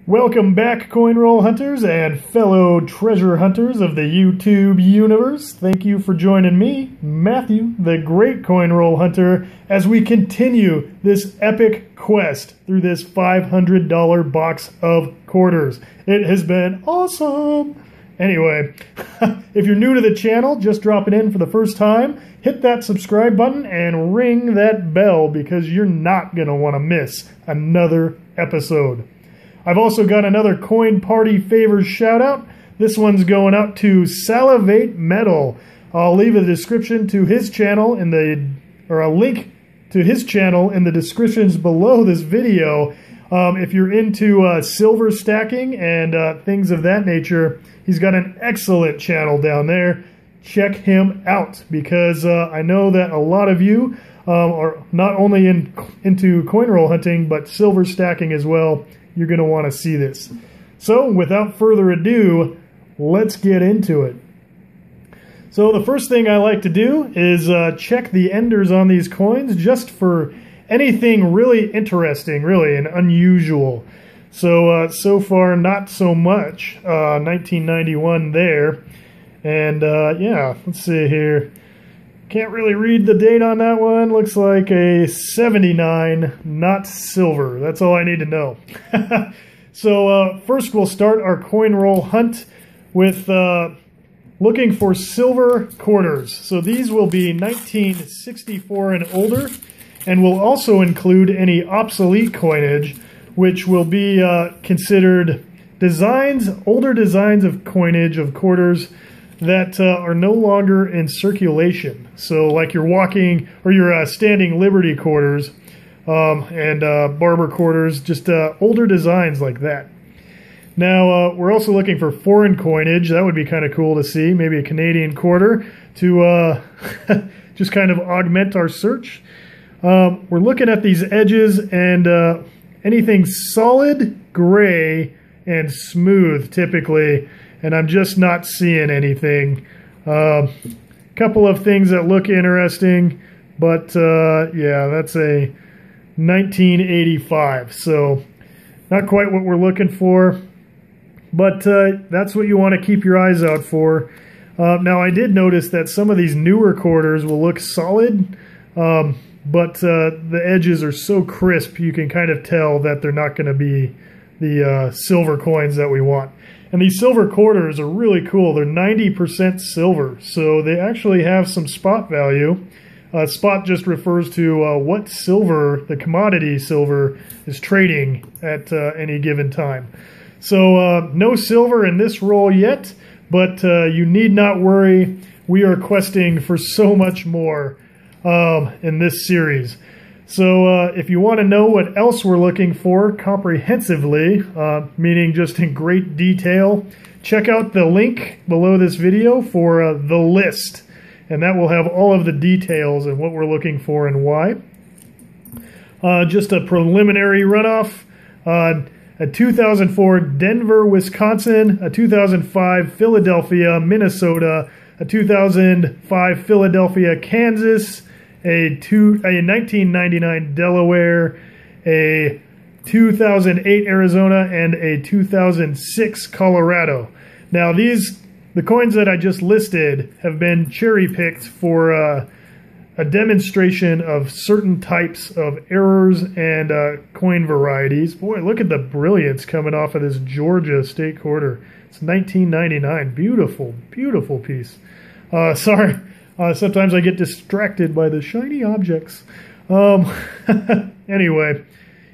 Welcome back, coin roll hunters and fellow treasure hunters of the YouTube universe. Thank you for joining me, Matthew, the great coin roll hunter, as we continue this epic quest through this $500 box of quarters. It has been awesome! Anyway, if you're new to the channel, just dropping in for the first time, hit that subscribe button and ring that bell because you're not going to want to miss another episode. I've also got another Coin Party Favors shout out. This one's going out to SalivateMetal. I'll leave a description to his channel a link to his channel in the descriptions below this video. If you're into silver stacking and things of that nature, he's got an excellent channel down there. Check him out because I know that a lot of you are not only into coin roll hunting, but silver stacking as well. You're going to want to see this. So, without further ado, let's get into it. So, the first thing I like to do is check the enders on these coins just for anything really interesting, really, and unusual. So, so far, not so much. 1991 there. And, yeah, let's see here. Can't really read the date on that one. Looks like a 79, not silver. That's all I need to know. So first we'll start our coin roll hunt with looking for silver quarters. So these will be 1964 and older, and will also include any obsolete coinage, which will be considered older designs of coinage of quarters that are no longer in circulation. So like you're walking or you're standing Liberty quarters and Barber quarters, just older designs like that. Now we're also looking for foreign coinage. That would be kind of cool to see, maybe a Canadian quarter to just kind of augment our search. We're looking at these edges and anything solid, gray, and smooth typically. And I'm just not seeing anything. Couple of things that look interesting, but yeah, that's a 1985. So not quite what we're looking for, but that's what you want to keep your eyes out for. Now I did notice that some of these newer quarters will look solid, but the edges are so crisp you can kind of tell that they're not going to be the silver coins that we want. And these silver quarters are really cool. They're 90% silver, so they actually have some spot value. Spot just refers to what silver, the commodity silver, is trading at any given time. So no silver in this roll yet, but you need not worry. We are questing for so much more in this series. So if you want to know what else we're looking for comprehensively, meaning just in great detail, check out the link below this video for the list. And that will have all of the details of what we're looking for and why. Just a preliminary runoff. A 2004 Denver, Wisconsin, a 2005 Philadelphia, Minnesota, a 2005 Philadelphia, Kansas, a 1999 Delaware, a 2008 Arizona, and a 2006 Colorado. Now the coins that I just listed have been cherry-picked for a demonstration of certain types of errors and coin varieties. Boy, look at the brilliance coming off of this Georgia state quarter. It's 1999. Beautiful, beautiful piece. Sorry. Sometimes I get distracted by the shiny objects. Anyway,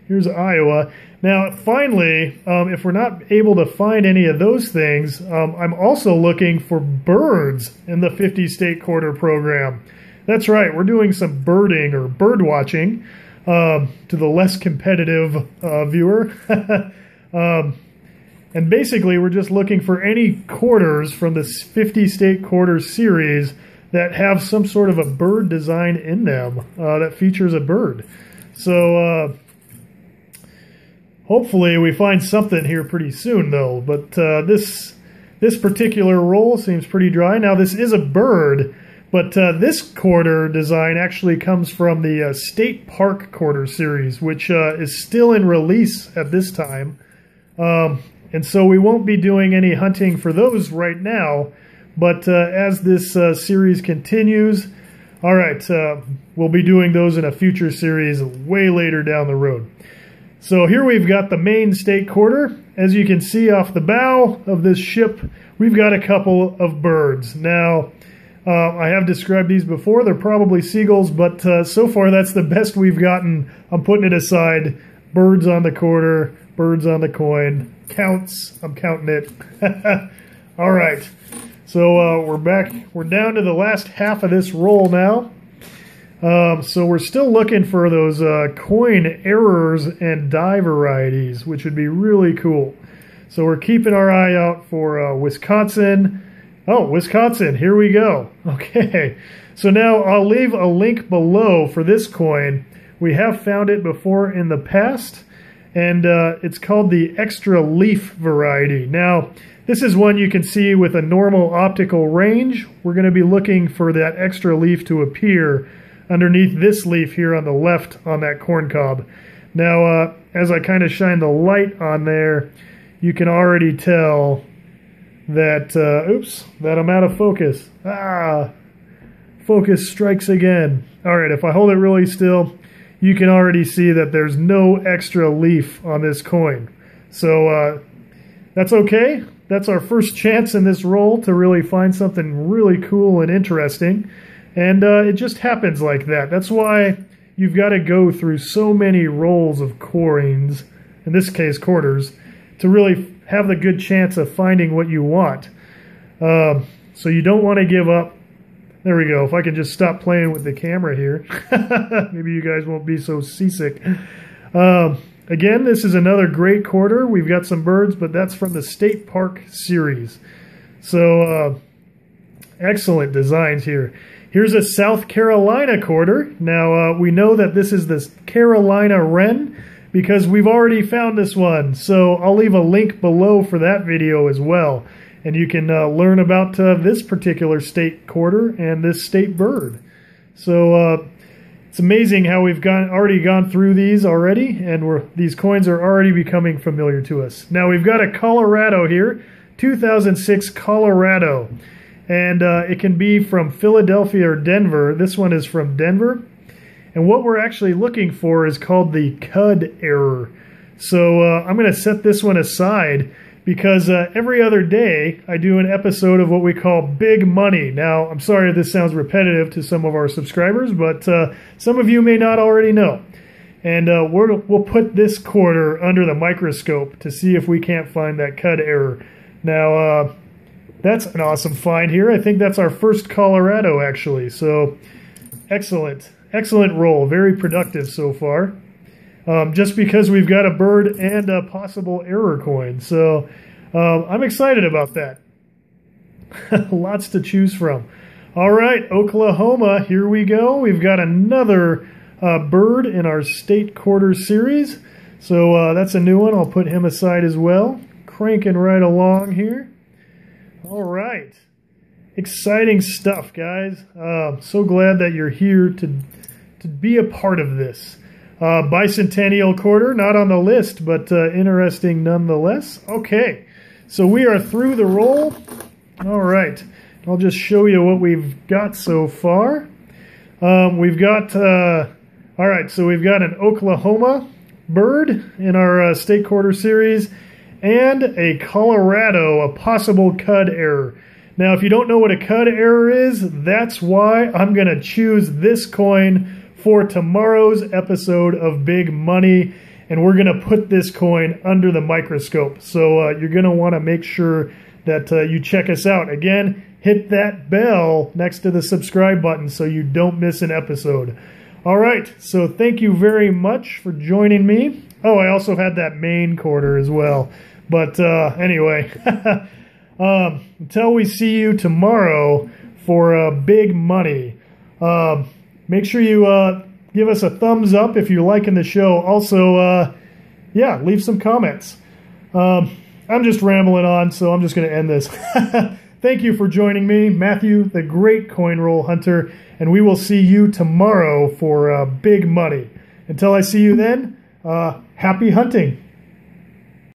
here's Iowa. Now, finally, if we're not able to find any of those things, I'm also looking for birds in the 50-state quarter program. That's right, we're doing some birding or bird watching to the less competitive viewer. And basically, we're just looking for any quarters from this 50-state quarter series that have some sort of a bird design in them that features a bird. So hopefully we find something here pretty soon though. But this particular roll seems pretty dry. Now this is a bird, but this quarter design actually comes from the State Park quarter series, which is still in release at this time. And so we won't be doing any hunting for those right now. But as this series continues, all right, we'll be doing those in a future series way later down the road. So here we've got the Maine state quarter. As you can see off the bow of this ship, we've got a couple of birds. Now, I have described these before. They're probably seagulls, but so far that's the best we've gotten. I'm putting it aside. Birds on the quarter, birds on the coin. Counts. I'm counting it. All right. So we're back. We're down to the last half of this roll now. So we're still looking for those coin errors and die varieties, which would be really cool. So we're keeping our eye out for Wisconsin. Oh, Wisconsin, here we go. Okay, so now I'll leave a link below for this coin. We have found it before in the past, and it's called the extra leaf variety. Now, this is one you can see with a normal optical range. We're going to be looking for that extra leaf to appear underneath this leaf here on the left on that corn cob. Now, as I kind of shine the light on there, you can already tell that, oops, that I'm out of focus. Focus strikes again. All right, if I hold it really still, you can already see that there's no extra leaf on this coin. So that's okay. That's our first chance in this roll to really find something really cool and interesting. And it just happens like that. That's why you've got to go through so many rolls of coins, in this case quarters, to really have the good chance of finding what you want. So you don't want to give up. There we go. If I can just stop playing with the camera here, maybe you guys won't be so seasick. Again, this is another great quarter. We've got some birds, but that's from the State Park series. So excellent designs here. Here's a South Carolina quarter. Now, we know that this is the Carolina Wren because we've already found this one. So I'll leave a link below for that video as well. And you can learn about this particular state quarter and this state bird. So it's amazing how we've already gone through these already, and these coins are already becoming familiar to us. Now we've got a Colorado here, 2006 Colorado. And it can be from Philadelphia or Denver. This one is from Denver. And what we're actually looking for is called the Cud Error. So I'm going to set this one aside because every other day I do an episode of what we call Big Money. Now, I'm sorry if this sounds repetitive to some of our subscribers, but some of you may not already know. And we'll put this quarter under the microscope to see if we can't find that Cud Error. Now, that's an awesome find here. I think that's our first Colorado, actually. So, excellent. Excellent roll. Very productive so far. Just because we've got a bird and a possible error coin. So, I'm excited about that. Lots to choose from. All right, Oklahoma, here we go. We've got another bird in our state quarter series. So, that's a new one. I'll put him aside as well. Cranking right along here. All right. Exciting stuff, guys. So glad that you're here to be a part of this. Bicentennial quarter, not on the list, but interesting nonetheless. Okay, so we are through the roll. All right. I'll just show you what we've got so far. We've got, all right, so we've got an Oklahoma bird in our state quarter series, and a Colorado, a possible Cud Error. Now, if you don't know what a Cud Error is, that's why I'm going to choose this coin for tomorrow's episode of Big Money, and we're going to put this coin under the microscope. So you're going to want to make sure that you check us out. Again, hit that bell next to the subscribe button so you don't miss an episode. All right, so thank you very much for joining me. Oh, I also had that Maine quarter as well. But anyway, until we see you tomorrow for Big Money, make sure you give us a thumbs up if you're liking the show. Also, yeah, leave some comments. I'm just rambling on, so I'm just going to end this. Thank you for joining me, Matthew, the great coin roll hunter, and we will see you tomorrow for Big Money. Until I see you then, happy hunting.